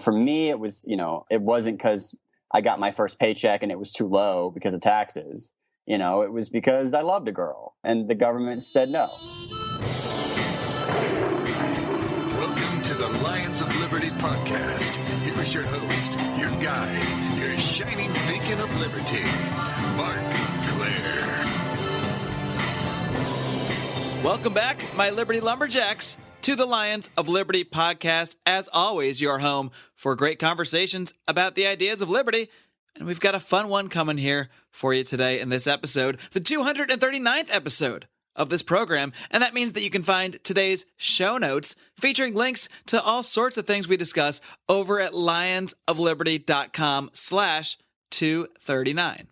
for me, it was, it wasn't because I got my first paycheck and it was too low because of taxes. It was because I loved a girl and the government said no. Welcome to the Lions of Liberty podcast. Here is your host, your guide, your shining beacon of liberty, Marc Clair. Welcome back, my Liberty Lumberjacks, to the Lions of Liberty podcast. As always, your home for great conversations about the ideas of liberty. And we've got a fun one coming here for you today in this episode, the 239th episode of this program. And that means that you can find today's show notes featuring links to all sorts of things we discuss over at lionsofliberty.com/239.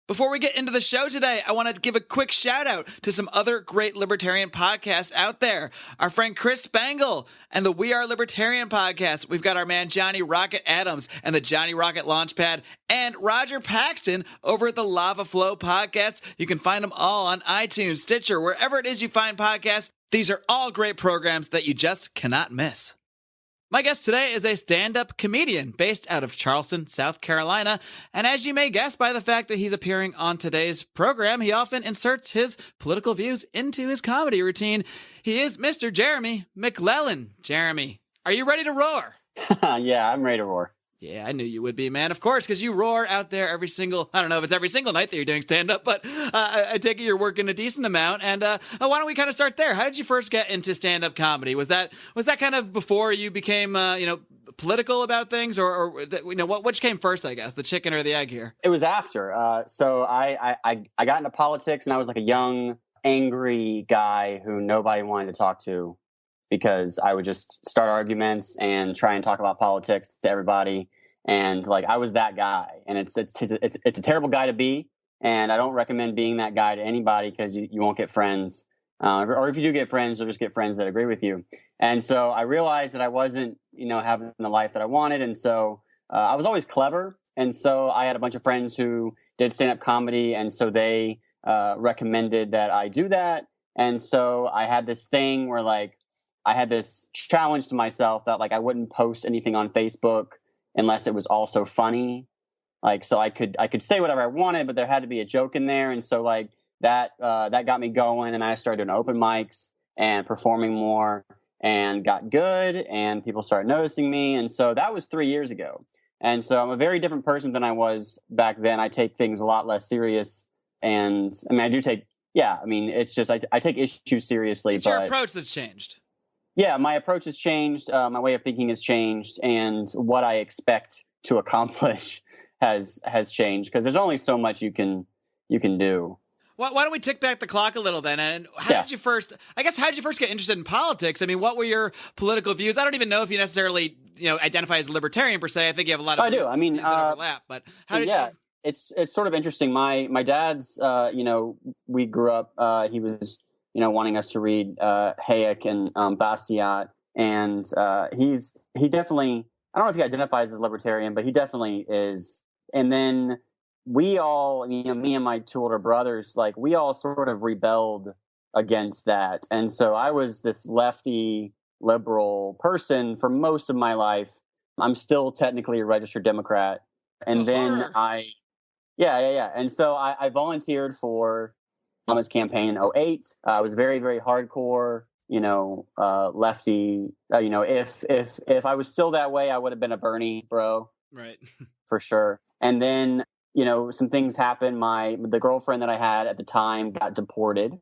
Before we get into the show today, I want to give a quick shout out to some other great libertarian podcasts out there. Our friend Chris Spangle and the We Are Libertarian podcast. We've got our man Johnny Rocket Adams and the Johnny Rocket Launchpad, and Roger Paxton over at the Lava Flow podcast. You can find them all on iTunes, Stitcher, wherever it is you find podcasts. These are all great programs that you just cannot miss. My guest today is a stand-up comedian based out of Charleston, South Carolina, and as you may guess by the fact that he's appearing on today's program, he often inserts his political views into his comedy routine. He is Mr. Jeremy McLellan. Jeremy, are you ready to roar? Yeah, I'm ready to roar. Yeah, I knew you would be, man. Of course, because you roar out there I don't know if it's every single night that you're doing stand-up, but I take it you're working a decent amount. And why don't we kind of start there? How did you first get into stand-up comedy? Was that kind of before you became, political about things, or which came first, I guess, the chicken or the egg here? It was after. So I got into politics, and I was like a young, angry guy who nobody wanted to talk to, because I would just start arguments and try and talk about politics to everybody. And like, I was that guy, and it's a terrible guy to be. And I don't recommend being that guy to anybody, because you won't get friends. Or if you do get friends, you'll just get friends that agree with you. And so I realized that I wasn't, having the life that I wanted. And so I was always clever. And so I had a bunch of friends who did stand-up comedy. And so they recommended that I do that. And so I had this thing where I had this challenge to myself that I wouldn't post anything on Facebook unless it was also funny. So I could say whatever I wanted, but there had to be a joke in there. And so that got me going, and I started doing open mics and performing more, and got good, and people started noticing me. And so that was 3 years ago. And so I'm a very different person than I was back then. I take things a lot less serious. And I mean, it's just, I take issues seriously. It's your approach that's changed. Yeah, my approach has changed. My way of thinking has changed, and what I expect to accomplish has changed, because there's only so much you can do. Well, why don't we tick back the clock a little then? And how did you first get interested in politics? I mean, what were your political views? I don't even know if you necessarily identify as a libertarian per se. I think you have a lot of views, I do. I mean, that overlap. But how did you? It's sort of interesting. My dad's we grew up. He was wanting us to read Hayek and Bastiat, and he definitely, I don't know if he identifies as libertarian, but he definitely is. And then we all, me and my two older brothers, we all sort of rebelled against that. And so I was this lefty liberal person for most of my life. I'm still technically a registered Democrat. And then And so I volunteered for Obama's campaign in 2008. I was very, very hardcore, lefty. If I was still that way, I would have been a Bernie bro. Right. For sure. And then, some things happened. The girlfriend that I had at the time got deported.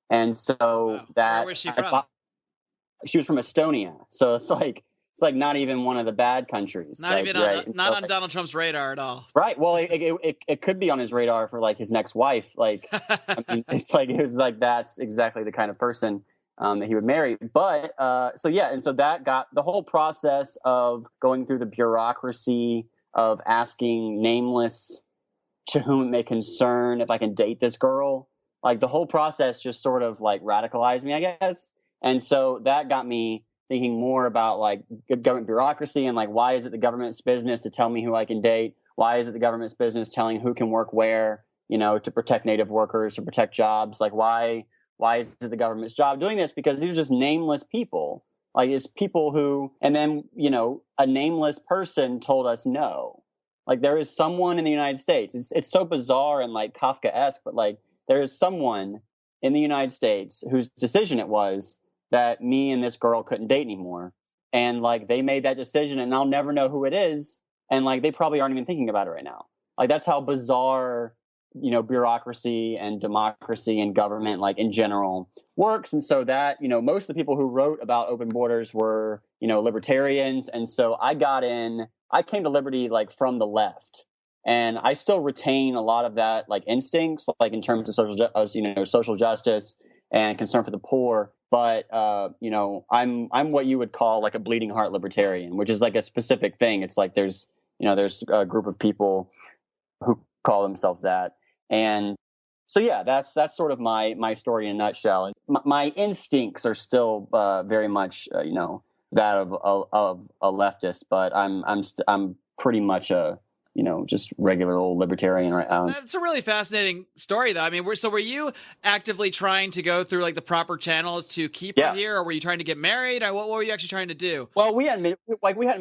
And so where was she from? She was from Estonia. So it's not even one of the bad countries. Not on Donald Trump's radar at all. Right. Well, it could be on his radar for his next wife. That's exactly the kind of person that he would marry. But and so that got the whole process of going through the bureaucracy of asking nameless, to whom it may concern, if I can date this girl. The whole process just sort of radicalized me, I guess. And so that got me thinking more about government bureaucracy and why is it the government's business to tell me who I can date? Why is it the government's business telling who can work where, to protect native workers, to protect jobs? Why is it the government's job doing this? Because these are just nameless people Like, it's people who, and then, you know, a nameless person told us no. Like, there is someone in the United States. It's so bizarre and like Kafkaesque, but like, there is someone in the United States whose decision it was that me and this girl couldn't date anymore. And like, they made that decision, and I'll never know who it is. And like, they probably aren't even thinking about it right now. Like, that's how bizarre, you know, bureaucracy and democracy and government, like, in general works. And so that, you know, most of the people who wrote about open borders were, you know, libertarians. And so I came to liberty like from the left, and I still retain a lot of that, like, instincts, like in terms of social justice and concern for the poor. But, you know, I'm what you would call like a bleeding heart libertarian, which is like a specific thing. It's like, there's a group of people who call themselves that. And so, yeah, that's sort of my story in a nutshell. My instincts are still very much, you know, that of a leftist, but I'm pretty much a, you know, just regular old libertarian right now. That's a really fascinating story, though. I mean, were you actively trying to go through like the proper channels to keep her here, or were you trying to get married? Or what were you actually trying to do? Well, we hadn't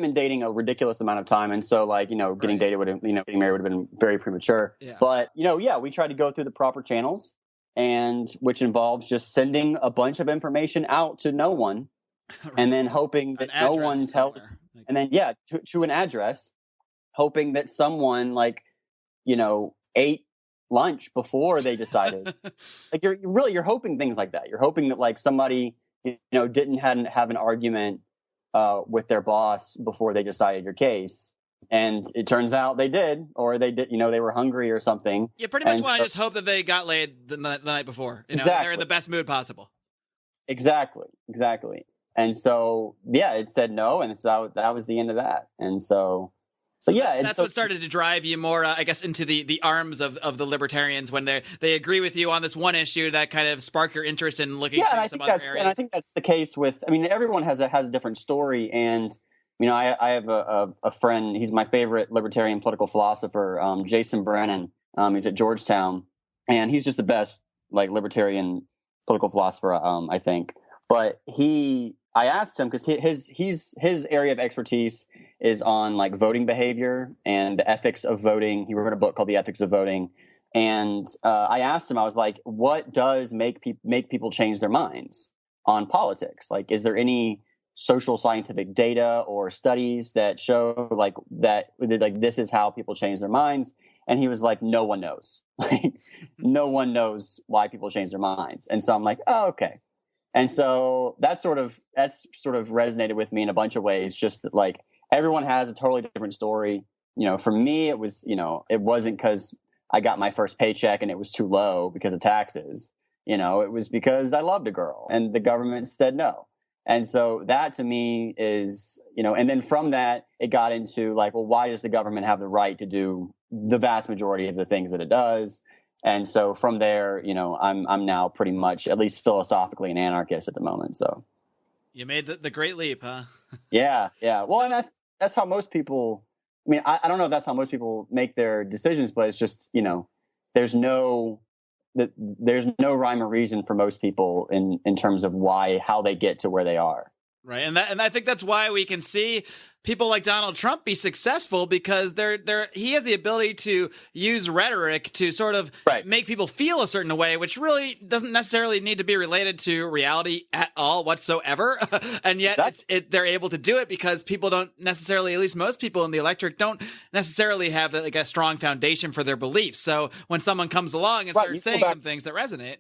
been dating a ridiculous amount of time, and so, like, you know, getting married would have been very premature. Yeah. But, you know, yeah, we tried to go through the proper channels, and which involves just sending a bunch of information out to no one, and then hoping that no one tells, and then to an address, hoping that someone, like, you know, ate lunch before they decided. Like, you're hoping things like that. You're hoping that, like, somebody, you know, didn't have an argument with their boss before they decided your case. And it turns out they did, or they did, you know, they were hungry or something. You pretty much want to just hope that they got laid the night before. You know, exactly. They're in the best mood possible. Exactly. And so, yeah, it said no. And so that was the end of that. And so yeah, that's what started to drive you more, I guess, into the arms of the libertarians when they agree with you on this one issue that kind of spark your interest in looking into some other areas. And I think that's the case with. I mean, everyone has a different story, and you know, I have a friend. He's my favorite libertarian political philosopher, Jason Brennan. He's at Georgetown, and he's just the best, like, libertarian political philosopher, I think. But I asked him, because his area of expertise is on, like, voting behavior and the ethics of voting. He wrote a book called The Ethics of Voting. And I asked him, I was like, what does make people change their minds on politics? Like, is there any social scientific data or studies that show like this is how people change their minds? And he was like, no one knows. Like, no one knows why people change their minds. And so I'm like, oh, okay. And so that sort of resonated with me in a bunch of ways. Just that, like, everyone has a totally different story. You know, for me, it was, you know, it wasn't because I got my first paycheck and it was too low because of taxes. You know, it was because I loved a girl and the government said no. And so that, to me, is, you know, and then from that, it got into, like, well, why does the government have the right to do the vast majority of the things that it does? And so from there, you know, I'm now pretty much, at least philosophically, an anarchist at the moment. So you made the great leap, huh? Yeah. Well, and that's how most people. I mean, I don't know if that's how most people make their decisions, but it's just, you know, there's no rhyme or reason for most people in terms of how they get to where they are. Right, and I think that's why we can see people like Donald Trump be successful, because he has the ability to use rhetoric to sort of make people feel a certain way, which really doesn't necessarily need to be related to reality at all whatsoever. And yet they're able to do it because people don't necessarily, at least most people in the electorate, don't necessarily have like a strong foundation for their beliefs. So when someone comes along and starts saying some things that resonate.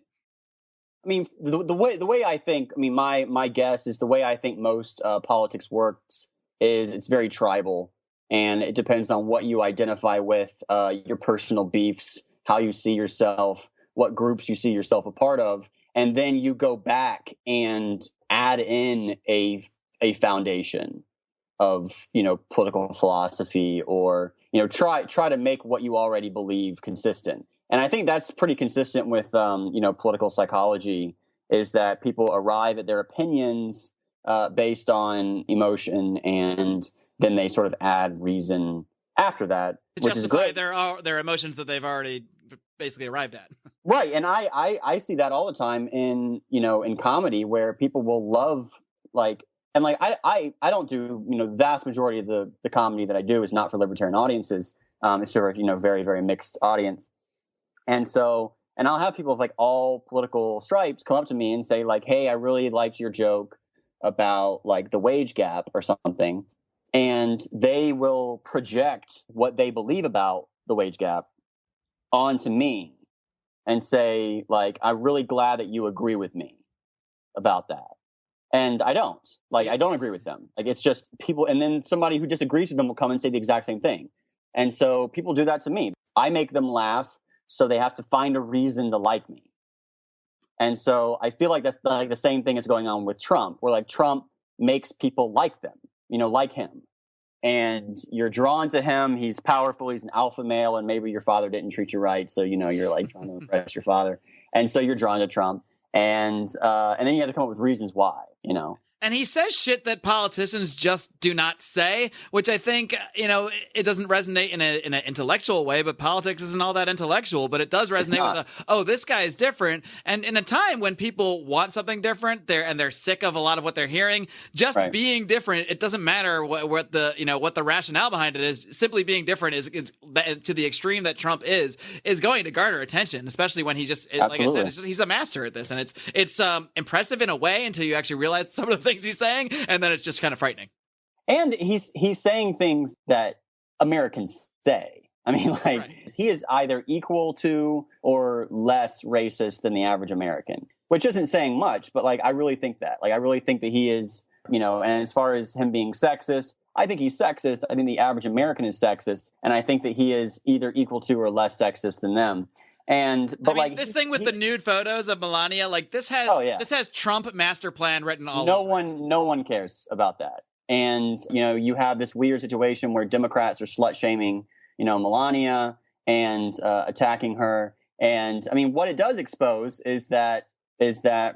I mean, the way I think, I mean, my guess is the way I think most politics works is it's very tribal, and it depends on what you identify with, your personal beefs, how you see yourself, what groups you see yourself a part of, and then you go back and add in a foundation of, you know, political philosophy, or, you know, try to make what you already believe consistent. And I think that's pretty consistent with, you know, political psychology, is that people arrive at their opinions based on emotion, and then they sort of add reason after that, which is great. Their emotions that they've already basically arrived at. Right. And I see that all the time in, you know, in comedy, where people will love, like, And like I don't do, you know, the vast majority of the comedy that I do is not for libertarian audiences. It's for, you know, very, very mixed audience. And so, and I'll have people of like all political stripes come up to me and say like, hey, I really liked your joke about like the wage gap or something. And they will project what they believe about the wage gap onto me and say like, I'm really glad that you agree with me about that. And I don't. Like, I don't agree with them. Like, it's just people, and then somebody who disagrees with them will come and say the exact same thing. And so people do that to me. I make them laugh, so they have to find a reason to like me. And so I feel like that's like the same thing is going on with Trump, where like Trump makes people like them, you know, like him. And you're drawn to him. He's powerful. He's an alpha male, and maybe your father didn't treat you right. So, you know, you're like trying to impress your father. And so you're drawn to Trump. And then you have to come up with reasons why, you know. And he says shit that politicians just do not say, which I think, you know, it doesn't resonate in an intellectual way, but politics isn't all that intellectual, but it does resonate with, oh, this guy is different. And in a time when people want something different, they're sick of a lot of what they're hearing, just being different, it doesn't matter what the rationale behind it is. Simply being different is to the extreme that Trump is going to garner attention, especially when he just, like I said, he's a master at this. And it's impressive in a way until you actually realize some of the things he's saying, and then it's just kind of frightening. And he's saying things that Americans say. I mean, like, he is either equal to or less racist than the average American, which isn't saying much, but like, I really think that. Like, I really think that he is, you know, and as far as him being sexist, I think he's sexist. I think the average American is sexist, and I think that he is either equal to or less sexist than them. And but I mean, like this thing with the nude photos of Melania, like this has Trump master plan written all over it. No one cares about that. And you know, you have this weird situation where Democrats are slut shaming, you know, Melania and attacking her. And I mean, what it does expose is that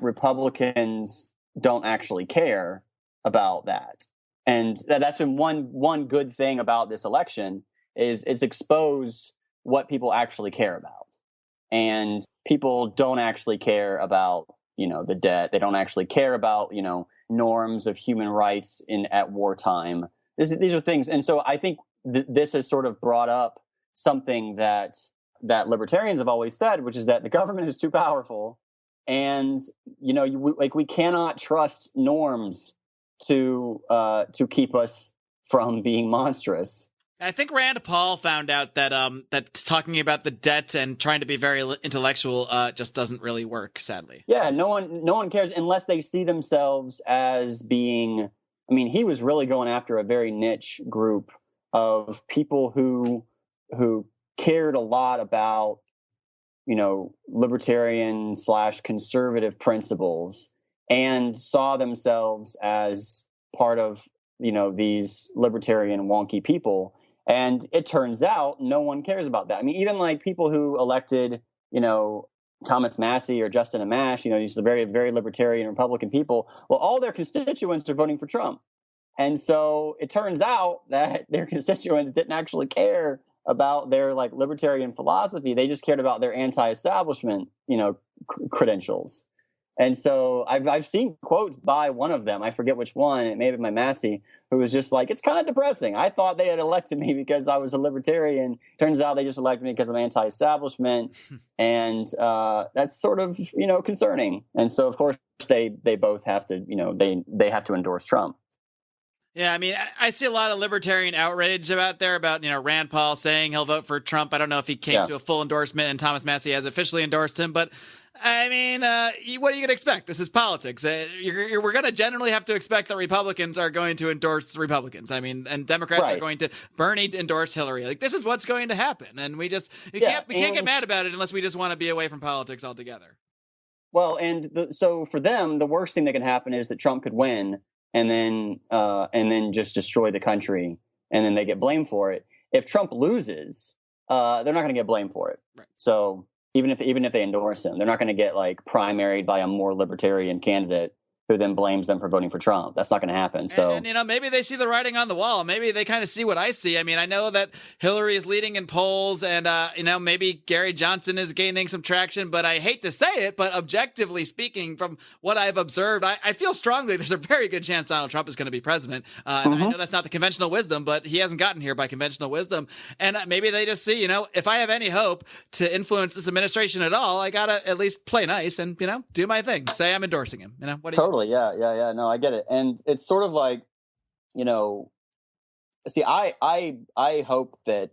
Republicans don't actually care about that. And that's been one good thing about this election is it's exposed what people actually care about. And people don't actually care about, you know, the debt. They don't actually care about, you know, norms of human rights at wartime. These are things. And so I think this has sort of brought up something that libertarians have always said, which is that the government is too powerful. And, you know, we cannot trust norms to keep us from being monstrous. I think Rand Paul found out that that talking about the debt and trying to be very intellectual just doesn't really work, sadly. Yeah, no one cares unless they see themselves as being. I mean, he was really going after a very niche group of people who cared a lot about, you know, libertarian / conservative principles and saw themselves as part of, you know, these libertarian wonky people. And it turns out no one cares about that. I mean, even like people who elected, you know, Thomas Massey or Justin Amash, you know, these are very, very libertarian Republican people. Well, all their constituents are voting for Trump. And so it turns out that their constituents didn't actually care about their like libertarian philosophy. They just cared about their anti-establishment, you know, credentials. And so I've seen quotes by one of them. I forget which one. It may have been by Massey, who was just like, it's kind of depressing. I thought they had elected me because I was a libertarian. Turns out they just elected me because I'm anti-establishment. And that's sort of, you know, concerning. And so, of course, they both have to, you know, they have to endorse Trump. Yeah, I mean, I see a lot of libertarian outrage out there about, you know, Rand Paul saying he'll vote for Trump. I don't know if he came to a full endorsement and Thomas Massey has officially endorsed him, but I mean, what are you going to expect? This is politics. We're going to generally have to expect that Republicans are going to endorse Republicans. I mean, and Democrats are going to Bernie endorse Hillary. Like, this is what's going to happen. And we can't get mad about it unless we just want to be away from politics altogether. Well, so for them, the worst thing that can happen is that Trump could win and then just destroy the country, and then they get blamed for it. If Trump loses, they're not going to get blamed for it. Right. So even if they endorse him, they're not going to get like primaried by a more libertarian candidate who then blames them for voting for Trump. That's not going to happen. So, and maybe they see the writing on the wall. Maybe they kind of see what I see. I mean, I know that Hillary is leading in polls, and maybe Gary Johnson is gaining some traction. But I hate to say it, but objectively speaking, from what I've observed, I feel strongly there's a very good chance Donald Trump is going to be president. And I know that's not the conventional wisdom, but he hasn't gotten here by conventional wisdom. And maybe they just see, if I have any hope to influence this administration at all, I gotta at least play nice and do my thing. Say I'm endorsing him. What do you? Yeah. No, I get it. And it's sort of like, see, I hope that,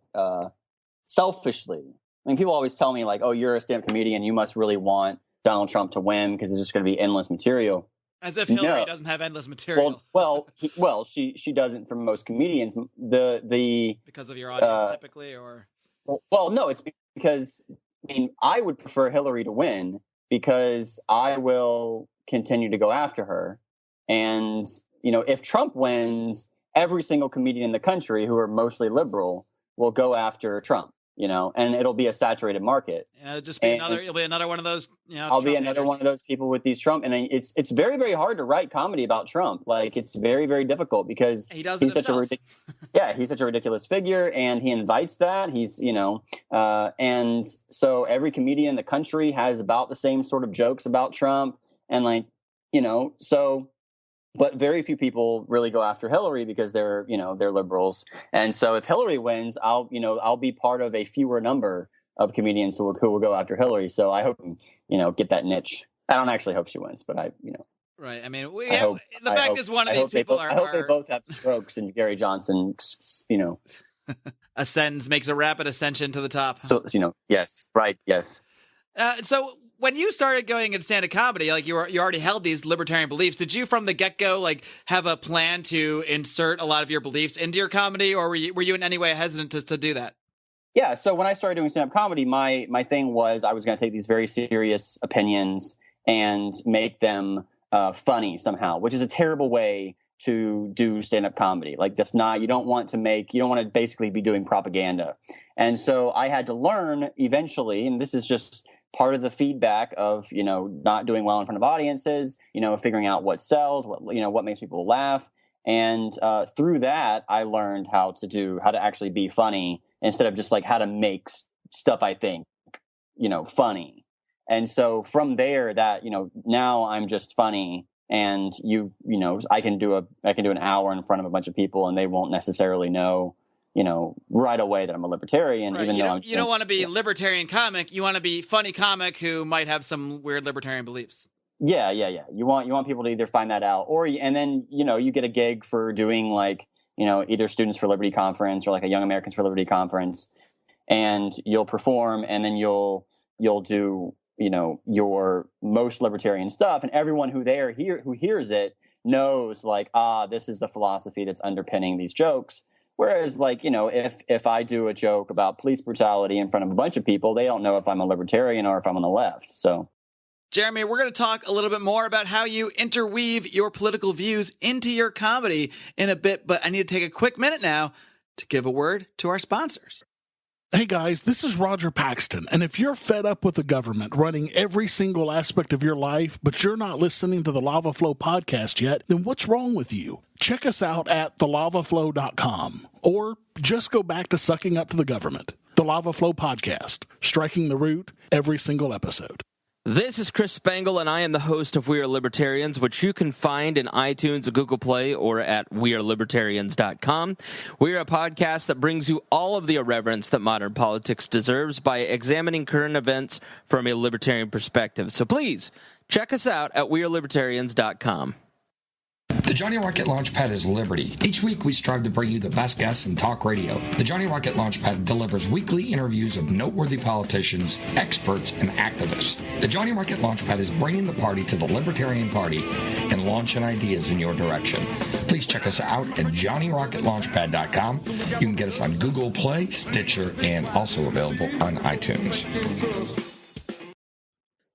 selfishly, I mean, people always tell me like, oh, you're a stand-up comedian, you must really want Donald Trump to win because it's just going to be endless material. As if Hillary doesn't have endless material. Well, she doesn't for most comedians. Because of your audience typically, or? Well, no, it's because, I would prefer Hillary to win because I will continue to go after her. And, if Trump wins, every single comedian in the country who are mostly liberal will go after Trump, and it'll be a saturated market. It'll be another one of those, I'll be another one of those people with these Trump. And it's very, very hard to write comedy about Trump. Like, it's very, very difficult because he's such a ridiculous figure, and he invites that. He's, and so every comedian in the country has about the same sort of jokes about Trump. And but very few people really go after Hillary because they're liberals. And so if Hillary wins, I'll be part of a fewer number of comedians who will go after Hillary. So I hope, get that niche. I don't actually hope she wins, but Right. I mean, the fact is one of these people I hope they both have strokes and Gary Johnson, ascends, makes a rapid ascension to the top. So, yes, right. Yes. So when you started going into stand-up comedy, like you already held these libertarian beliefs, did you from the get-go have a plan to insert a lot of your beliefs into your comedy, or were you in any way hesitant to do that? Yeah, so when I started doing stand-up comedy, my thing was I was going to take these very serious opinions and make them funny somehow, which is a terrible way to do stand-up comedy. Like, you don't want to basically be doing propaganda. And so I had to learn eventually, and this is just part of the feedback of, not doing well in front of audiences, figuring out what sells, what makes people laugh. And through that, I learned how to actually be funny instead of just like how to make stuff I think, funny. And so from there that, now I'm just funny, and I can do an hour in front of a bunch of people and they won't necessarily know, right away that I'm a libertarian, right. even though you don't want to be libertarian comic. You want to be funny comic who might have some weird libertarian beliefs. Yeah. You want people to either find that out, and then you get a gig for doing either Students for Liberty conference or like a Young Americans for Liberty conference, and you'll perform, and then you'll do your most libertarian stuff, and everyone who hears it knows this is the philosophy that's underpinning these jokes. Whereas, if I do a joke about police brutality in front of a bunch of people, they don't know if I'm a libertarian or if I'm on the left. So, Jeremy, we're going to talk a little bit more about how you interweave your political views into your comedy in a bit, but I need to take a quick minute now to give a word to our sponsors. Hey guys, this is Roger Paxton, and if you're fed up with the government running every single aspect of your life, but you're not listening to the Lava Flow podcast yet, then what's wrong with you? Check us out at thelavaflow.com, or just go back to sucking up to the government. The Lava Flow podcast, striking the root every single episode. This is Chris Spangle, and I am the host of We Are Libertarians, which you can find in iTunes, Google Play, or at wearelibertarians.com. We are a podcast that brings you all of the irreverence that modern politics deserves by examining current events from a libertarian perspective. So please, check us out at wearelibertarians.com. The Johnny Rocket Launchpad is liberty. Each week we strive to bring you the best guests in talk radio. The Johnny Rocket Launchpad delivers weekly interviews of noteworthy politicians, experts, and activists. The Johnny Rocket Launchpad is bringing the party to the Libertarian Party and launching ideas in your direction. Please check us out at johnnyrocketlaunchpad.com. You can get us on Google Play, Stitcher, and also available on iTunes.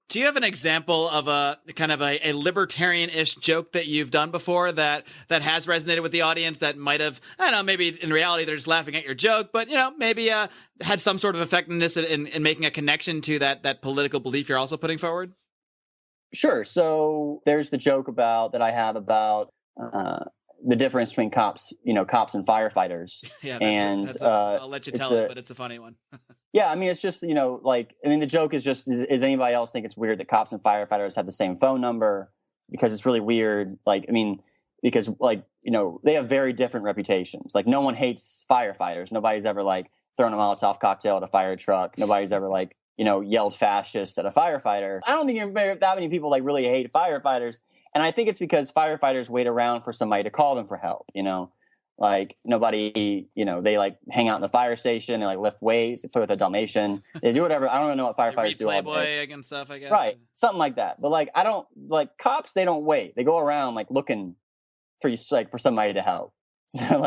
Do you have an example of a kind of a libertarian-ish joke that you've done before that has resonated with the audience that might have, I don't know, maybe in reality they're just laughing at your joke, but, maybe had some sort of effectiveness in making a connection to that political belief you're also putting forward? Sure. So there's the joke that I have about the difference between cops and firefighters. Yeah, and I'll let you tell it, but it's a funny one. Yeah, I mean, it's just, the joke is just, is anybody else think it's weird that cops and firefighters have the same phone number? Because it's really weird. Because they have very different reputations. Like, no one hates firefighters. Nobody's ever thrown a Molotov cocktail at a fire truck. Nobody's ever yelled fascist at a firefighter. I don't think that many people really hate firefighters. And I think it's because firefighters wait around for somebody to call them for help, nobody, they hang out in the fire station, they lift weights, they play with a Dalmatian, they do whatever. I don't know what firefighters do. Playboy and stuff, I guess. Right. Something like that. But I don't cops, they don't wait. They go around looking for you, for somebody to help. So they're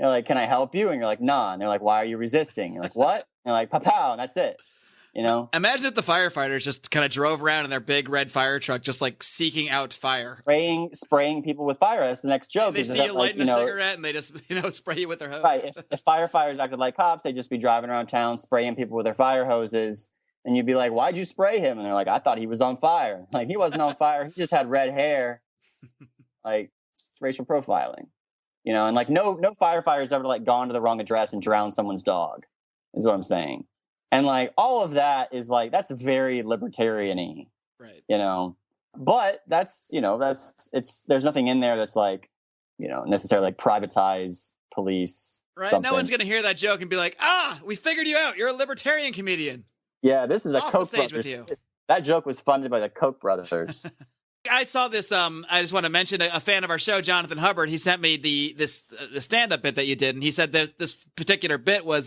like, can I help you? And you're like, nah. And they're like, why are you resisting? You're like, what? And they're like, pow, and that's it. Imagine if the firefighters just kind of drove around in their big red fire truck, just seeking out fire, spraying people with fire. That's the next joke. They see you lighting a cigarette, and they just spray you with their hose. Right. If firefighters acted like cops, they'd just be driving around town spraying people with their fire hoses, and you'd be like, "Why'd you spray him?" And they're like, "I thought he was on fire." He wasn't on fire. He just had red hair. It's racial profiling, And no firefighters ever gone to the wrong address and drowned someone's dog. Is what I'm saying. And all of that is that's very libertarian-y, right? But that's there's nothing in there that's necessarily privatized police. Right. Something. No one's going to hear that joke and be like, we figured you out. You're a libertarian comedian. Yeah, this is a Off Koch the stage brothers. with you. That joke was funded by the Koch brothers. I saw this. I just want to mention a fan of our show, Jonathan Hubbard. He sent me the stand-up bit that you did, and he said this particular bit was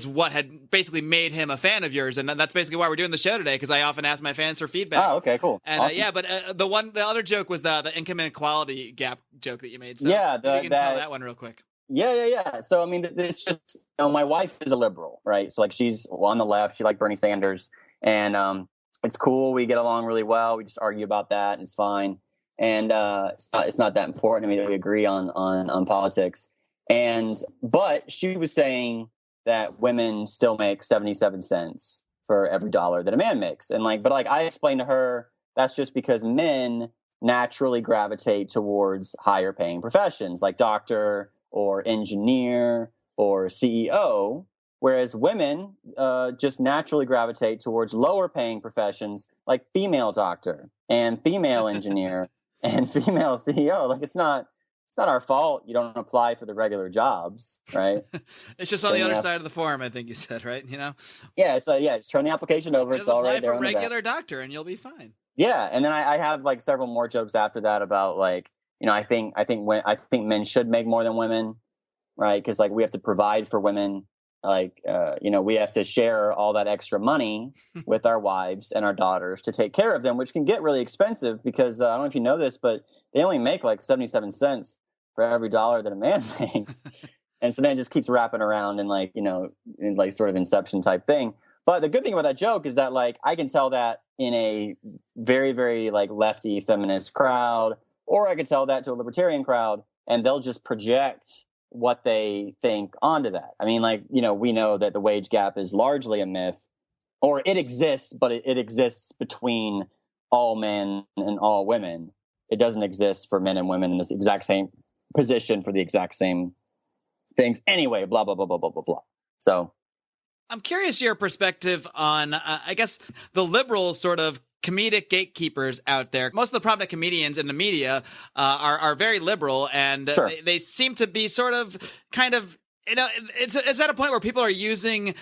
what had basically made him a fan of yours, and that's basically why we're doing the show today. Because I often ask my fans for feedback. Oh, okay, cool. And awesome. but the other joke was the income inequality gap joke that you made. So yeah, you can tell that one real quick. Yeah. So I mean, it's just my wife is a liberal, right? So she's on the left. She likes Bernie Sanders, and it's cool. We get along really well. We just argue about that, and it's fine. And it's not that important. I mean, we agree on politics. But she was saying that women still make 77 cents for every dollar that a man makes. And I explained to her that's just because men naturally gravitate towards higher paying professions like doctor or engineer or CEO. Whereas women just naturally gravitate towards lower paying professions like female doctor and female engineer and female CEO. It's not our fault you don't apply for the regular jobs, right? It's just on the other side of the form, I think you said, right? Yeah, so just turn the application over. Just it's all right there. Just apply for regular doctor and you'll be fine. Yeah, and then I have several more jokes after that about I think men should make more than women, right? Because we have to provide for women. We have to share all that extra money with our wives and our daughters to take care of them, which can get really expensive because I don't know if you know this, but they only make 77 cents for every dollar that a man makes. And so then it just keeps wrapping around in sort of Inception type thing. But the good thing about that joke is that I can tell that in a very, very lefty feminist crowd, or I could tell that to a libertarian crowd, and they'll just project what they think onto that. I mean, we know that the wage gap is largely a myth, or it exists, but it exists between all men and all women. It doesn't exist for men and women in this exact same position for the exact same things. Anyway, blah, blah, blah, blah, blah, blah, blah. So I'm curious your perspective on, I guess, the liberal sort of comedic gatekeepers out there. Most of the prominent comedians in the media are very liberal, and sure. they seem to be sort of kind of, it's at a point where people are using,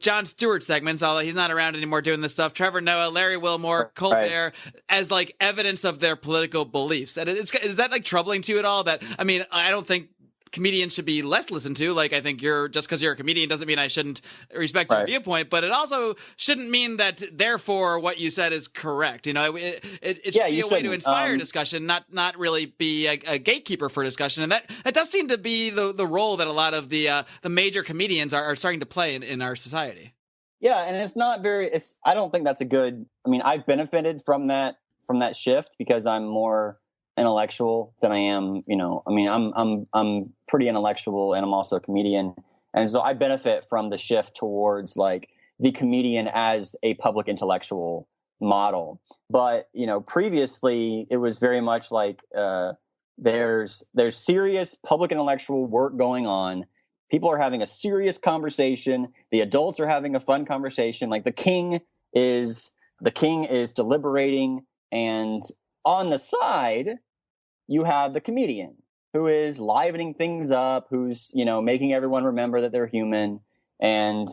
Jon Stewart segments, although he's not around anymore doing this stuff, Trevor Noah, Larry Wilmore, Colbert, as evidence of their political beliefs. And is that troubling to you at all? That, I mean, I don't think comedians should be less listened to. I think just because you're a comedian doesn't mean I shouldn't respect your viewpoint, but it also shouldn't mean that therefore what you said is correct. It should be a way to inspire discussion, not really be a gatekeeper for discussion. And that does seem to be the role that a lot of the major comedians are starting to play in our society. Yeah. And it's not I don't think that's a good, I've benefited from that shift because I'm more intellectual than I am, I'm pretty intellectual and I'm also a comedian. And so I benefit from the shift towards the comedian as a public intellectual model. But, previously it was very much like there's serious public intellectual work going on. People are having a serious conversation. The adults are having a fun conversation. Like the king is deliberating, and on the side, you have the comedian who is livening things up, who's, making everyone remember that they're human and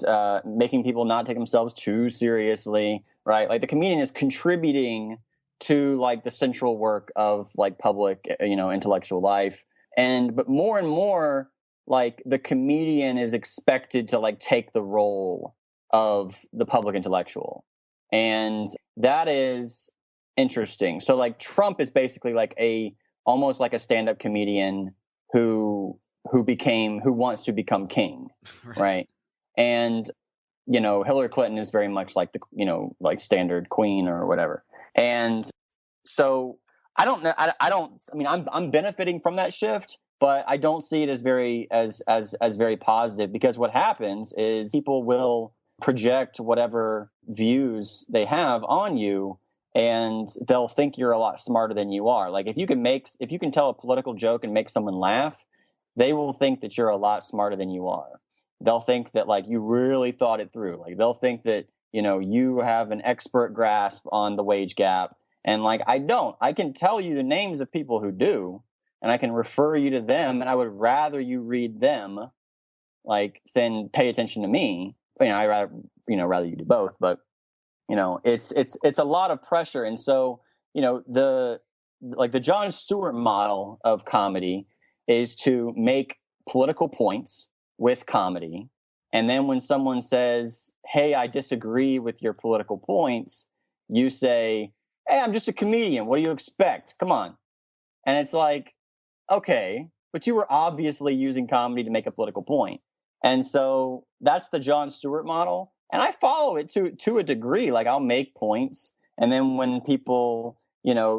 making people not take themselves too seriously, right? Like the comedian is contributing to like the central work of like public, intellectual life. But more and more, like the comedian is expected to like take the role of the public intellectual. And that is interesting. So like Trump is basically like almost like a stand-up comedian who wants to become king, right? And Hillary Clinton is very much like the like standard queen or whatever. And so I don't know. I'm benefiting from that shift, but I don't see it as very positive, because what happens is people will project whatever views they have on you, and they'll think you're a lot smarter than you are. Like if you can tell a political joke and make someone laugh, they will think that you're a lot smarter than you are. They'll think that like you really thought it through. Like they'll think that, you have an expert grasp on the wage gap. And like, I don't. I can tell you the names of people who do, and I can refer you to them, and I would rather you read them like than pay attention to me. I rather you do both, but it's a lot of pressure. And so, the Jon Stewart model of comedy is to make political points with comedy. And then when someone says, hey, I disagree with your political points, you say, hey, I'm just a comedian. What do you expect? Come on. And it's like, okay, but you were obviously using comedy to make a political point. And so that's the Jon Stewart model. And I follow it to a degree. Like I'll make points. And then when people,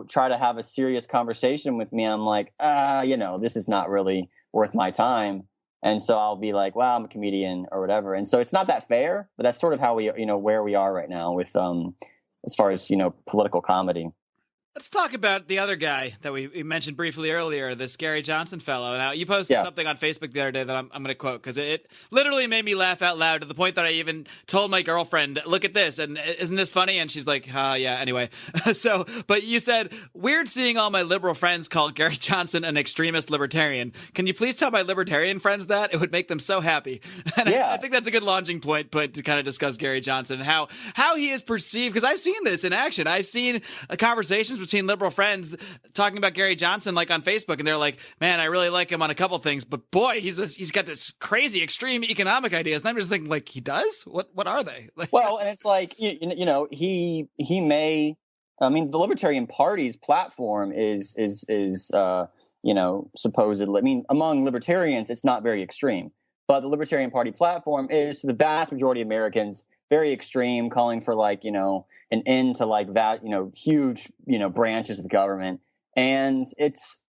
try to have a serious conversation with me, I'm like, this is not really worth my time. And so I'll be like, well, I'm a comedian or whatever. And so it's not that fair, but that's sort of how we, where we are right now with, as far as, political comedy. Let's talk about the other guy that we mentioned briefly earlier, this Gary Johnson fellow. Now, you posted something on Facebook the other day that I'm going to quote, because it literally made me laugh out loud, to the point that I even told my girlfriend, look at this, and isn't this funny? And she's like, yeah, anyway. But you said, weird seeing all my liberal friends call Gary Johnson an extremist libertarian. Can you please tell my libertarian friends that? It would make them so happy. And I think that's a good launching point to kind of discuss Gary Johnson and how he is perceived, because I've seen this in action. I've seen conversations between liberal friends talking about Gary Johnson, like on Facebook, and they're like, man, I really like him on a couple things, but boy, he's got this crazy extreme economic ideas. And I'm just thinking, like, he does? What are they? Well, and it's like, he may, the Libertarian Party's platform is supposedly, among libertarians, it's not very extreme, but the Libertarian Party platform is, to the vast majority of Americans, very extreme, calling for like, an end to like that, huge, branches of the government. And it's,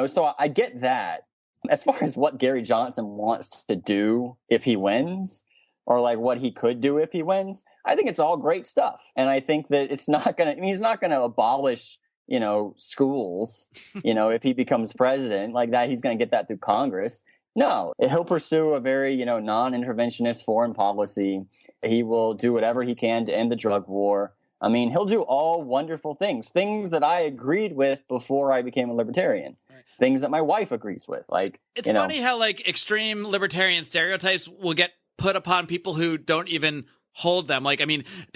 so I get that. As far as what Gary Johnson wants to do if he wins, or like what he could do if he wins, I think it's all great stuff. And I think that it's not going to, he's not going to abolish, schools, if he becomes president like that. He's going to get that through Congress. No, he'll pursue a very, non-interventionist foreign policy. He will do whatever he can to end the drug war. He'll do all wonderful things that I agreed with before I became a libertarian, things that my wife agrees with. Like, it's funny how like extreme libertarian stereotypes will get put upon people who don't even hold them. Like,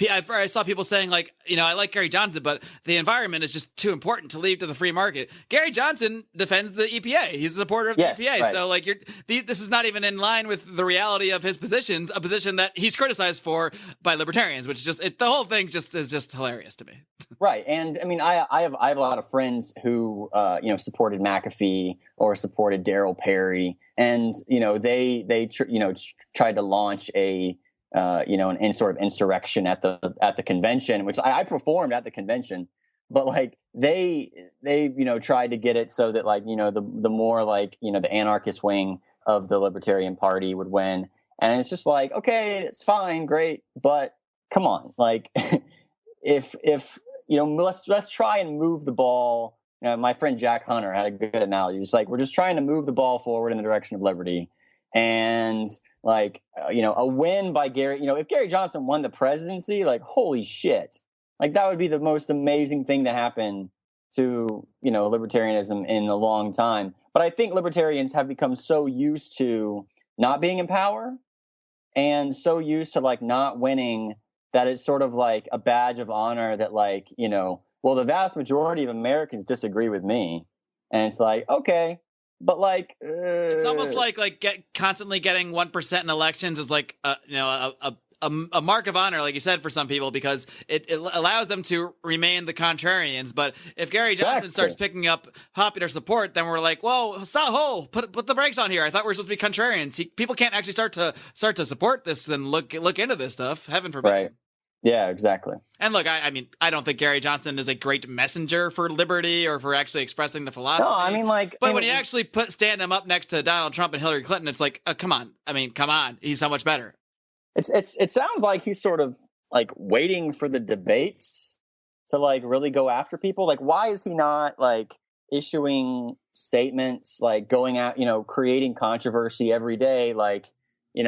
I saw people saying like, I like Gary Johnson, but the environment is just too important to leave to the free market. Gary Johnson defends the EPA. He's a supporter of the EPA. Right. So like this is not even in line with the reality of his positions, a position that he's criticized for by libertarians, which is just, the whole thing just is just hilarious to me. Right. And I have a lot of friends who, supported McAfee or supported Darryl Perry, and, they tried to launch an sort of insurrection at the convention, which I performed at the convention, but like they tried to get it so that like, the more like, the anarchist wing of the Libertarian Party would win. And it's just like, okay, it's fine, great, but come on, like if let's try and move the ball. My friend Jack Hunter had a good analogy. It's like we're just trying to move the ball forward in the direction of liberty, and a win by Gary. If Gary Johnson won the presidency, like holy shit, like that would be the most amazing thing to happen to libertarianism in a long time. But I think libertarians have become so used to not being in power and so used to like not winning that it's sort of like a badge of honor that well, the vast majority of Americans disagree with me. And it's like, okay, but like... it's almost like constantly getting 1% in elections is like, a mark of honor, like you said, for some people, because it allows them to remain the contrarians. But if Gary Johnson starts picking up popular support, then we're like, whoa, stop, put the brakes on here. I thought we were supposed to be contrarians. People can't actually start to support this and look into this stuff. Heaven forbid. Right. Yeah, exactly. And look, I mean, I don't think Gary Johnson is a great messenger for liberty or for actually expressing the philosophy. No, I mean, but when you actually stand him up next to Donald Trump and Hillary Clinton, it's like, come on. I mean, come on. He's so much better. It sounds like he's sort of like waiting for the debates to like really go after people. Like, why is he not like issuing statements, like going out, creating controversy every day? He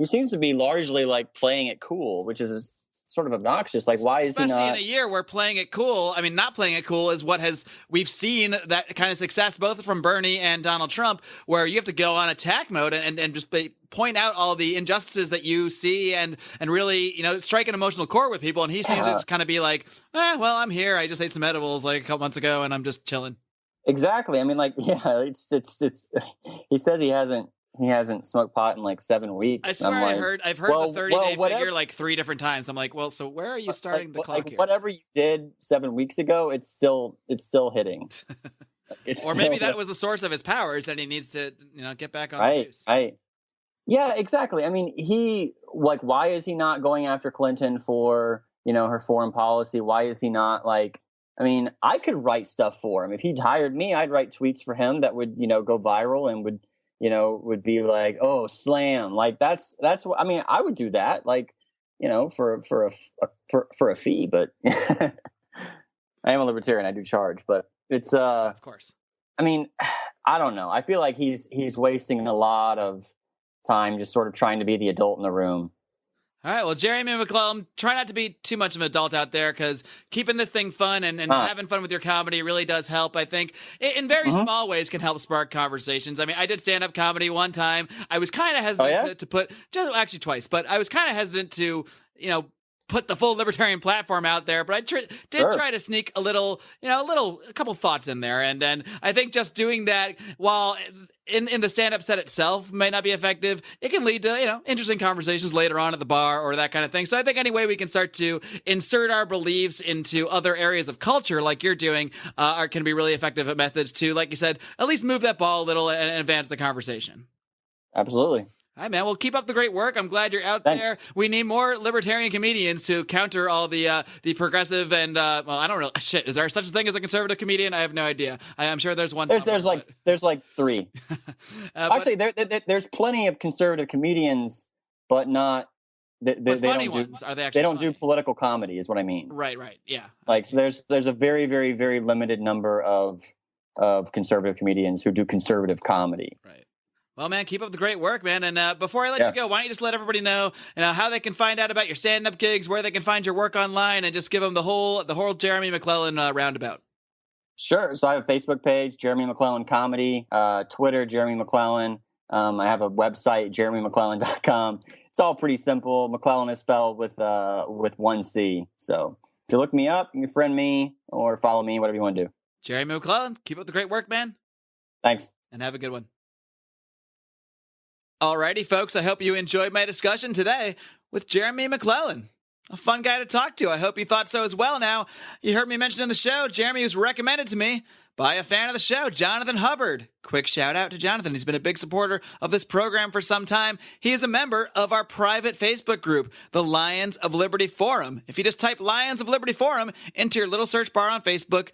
seems to be largely like playing it cool, which is sort of obnoxious. Like, why is he not? Especially in a year where playing it cool, I mean, not playing it cool is what we've seen that kind of success both from Bernie and Donald Trump, where you have to go on attack mode and just point out all the injustices that you see and really, strike an emotional chord with people. And he seems to just kind of be like, well, I'm here. I just ate some edibles like a couple months ago and I'm just chilling. Exactly. I mean, it's he says he hasn't smoked pot in like 7 weeks. I swear I've heard the 30-day figure like 3 different times. I'm like, well, so where are you starting the clock here? Whatever you did 7 weeks ago, it's still hitting. Or maybe that was the source of his powers and he needs to, get back on the juice. Right. Yeah, exactly. I mean, why is he not going after Clinton for, her foreign policy? Why is he not I could write stuff for him. If he'd hired me, I'd write tweets for him that would, go viral and would be like, oh, slam. Like that's what, I would do that, for a fee, but I am a libertarian. I do charge, but it's, of course. I don't know. I feel like he's wasting a lot of time just sort of trying to be the adult in the room. All right, well, Jeremy McLellan, try not to be too much of an adult out there because keeping this thing fun and having fun with your comedy really does help, I think. In very small ways can help spark conversations. I mean, I did stand-up comedy one time. I was kind of hesitant to put, actually twice, but I was kind of hesitant to, put the full libertarian platform out there, but I did try to sneak a couple thoughts in there. And then I think just doing that while in the stand-up set itself may not be effective, it can lead to, interesting conversations later on at the bar or that kind of thing. So I think any way we can start to insert our beliefs into other areas of culture like you're doing can be really effective methods to, like you said, at least move that ball a little and advance the conversation. Absolutely. All right, man. Well, keep up the great work. I'm glad you're out Thanks. there. We need more libertarian comedians to counter all the progressive and I don't know. Shit, is there such a thing as a conservative comedian? I have no idea. I'm sure there's one. There's like 3. Actually, there's plenty of conservative comedians, but not. They funny don't ones. Are they actually? They don't funny? do political comedy, is what I mean. Right. Yeah. So there's a very, very, very limited number of conservative comedians who do conservative comedy. Right. Well, man, keep up the great work, man. And before I let you go, why don't you just let everybody know how they can find out about your stand-up gigs, where they can find your work online, and just give them the whole Jeremy McLellan roundabout. Sure. So I have a Facebook page, Jeremy McLellan Comedy, Twitter, Jeremy McLellan. I have a website, jeremymclellan.com. It's all pretty simple. McLellan is spelled with 1 C. So if you look me up, you can friend me or follow me, whatever you want to do. Jeremy McLellan, keep up the great work, man. Thanks. And have a good one. Alrighty, folks, I hope you enjoyed my discussion today with Jeremy McLellan. A fun guy to talk to. I hope you thought so as well. Now, you heard me mention in the show, Jeremy was recommended to me by a fan of the show, Jonathan Hubbard. Quick shout out to Jonathan. He's been a big supporter of this program for some time. He is a member of our private Facebook group, the Lions of Liberty Forum. If you just type Lions of Liberty Forum into your little search bar on Facebook,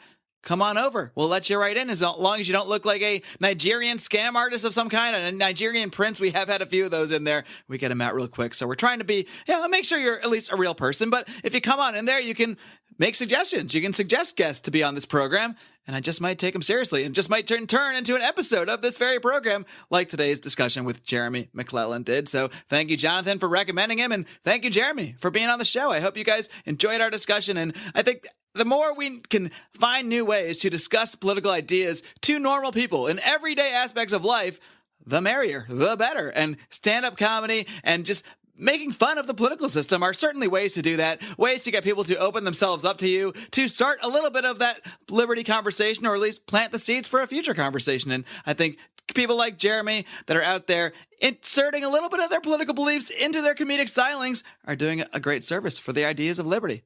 come on over. We'll let you right in as long as you don't look like a Nigerian scam artist of some kind. A Nigerian prince, we have had a few of those in there. We get them out real quick. So we're trying to be, make sure you're at least a real person. But if you come on in there, you can make suggestions. You can suggest guests to be on this program. And I just might take them seriously and just might turn into an episode of this very program like today's discussion with Jeremy McLellan did. So thank you, Jonathan, for recommending him. And thank you, Jeremy, for being on the show. I hope you guys enjoyed our discussion. And I think the more we can find new ways to discuss political ideas to normal people in everyday aspects of life, the merrier, the better. And stand-up comedy and just making fun of the political system are certainly ways to do that, ways to get people to open themselves up to you, to start a little bit of that liberty conversation, or at least plant the seeds for a future conversation. And I think people like Jeremy that are out there inserting a little bit of their political beliefs into their comedic stylings are doing a great service for the ideas of liberty.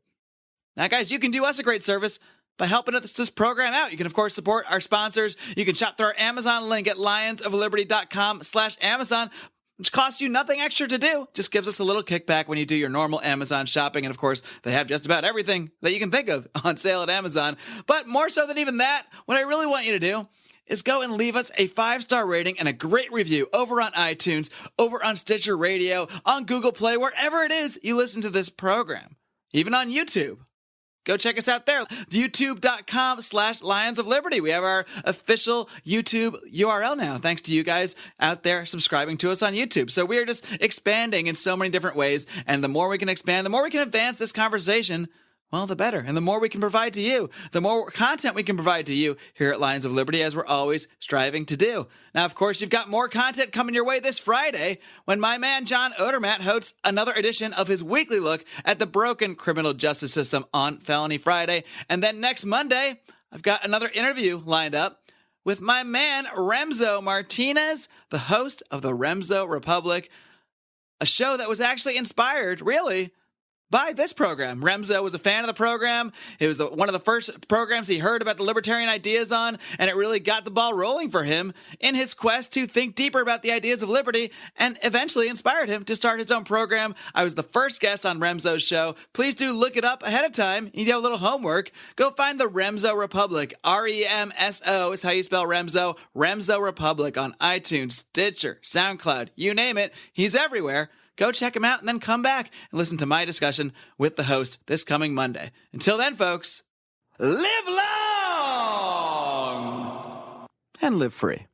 Now, guys, you can do us a great service by helping us this program out. You can, of course, support our sponsors. You can shop through our Amazon link at lionsofliberty.com/Amazon. Which costs you nothing extra to do. Just gives us a little kickback when you do your normal Amazon shopping. And of course, they have just about everything that you can think of on sale at Amazon. But more so than even that, what I really want you to do is go and leave us a 5-star rating and a great review over on iTunes, over on Stitcher Radio, on Google Play, wherever it is you listen to this program. Even on YouTube. Go check us out there, youtube.com/Lions of Liberty. We have our official YouTube URL now, thanks to you guys out there subscribing to us on YouTube. So we are just expanding in so many different ways, and the more we can expand, the more we can advance this conversation, well, the better. And the more we can provide to you, the more content we can provide to you here at Lions of Liberty, as we're always striving to do. Now, of course, you've got more content coming your way this Friday when my man John Odermatt hosts another edition of his weekly look at the broken criminal justice system on Felony Friday. And then next Monday, I've got another interview lined up with my man Remzo Martinez, the host of the Remzo Republic, a show that was actually inspired, really, by this program. Remzo was a fan of the program. It was one of the first programs he heard about the libertarian ideas on, and it really got the ball rolling for him in his quest to think deeper about the ideas of liberty, and eventually inspired him to start his own program. I was the first guest on Remzo's show. Please do look it up ahead of time. You do a little homework. Go find the Remzo Republic. REMSO is how you spell Remzo. Remzo Republic on iTunes, Stitcher, SoundCloud, you name it. He's everywhere. Go check him out and then come back and listen to my discussion with the host this coming Monday. Until then, folks, live long and live free.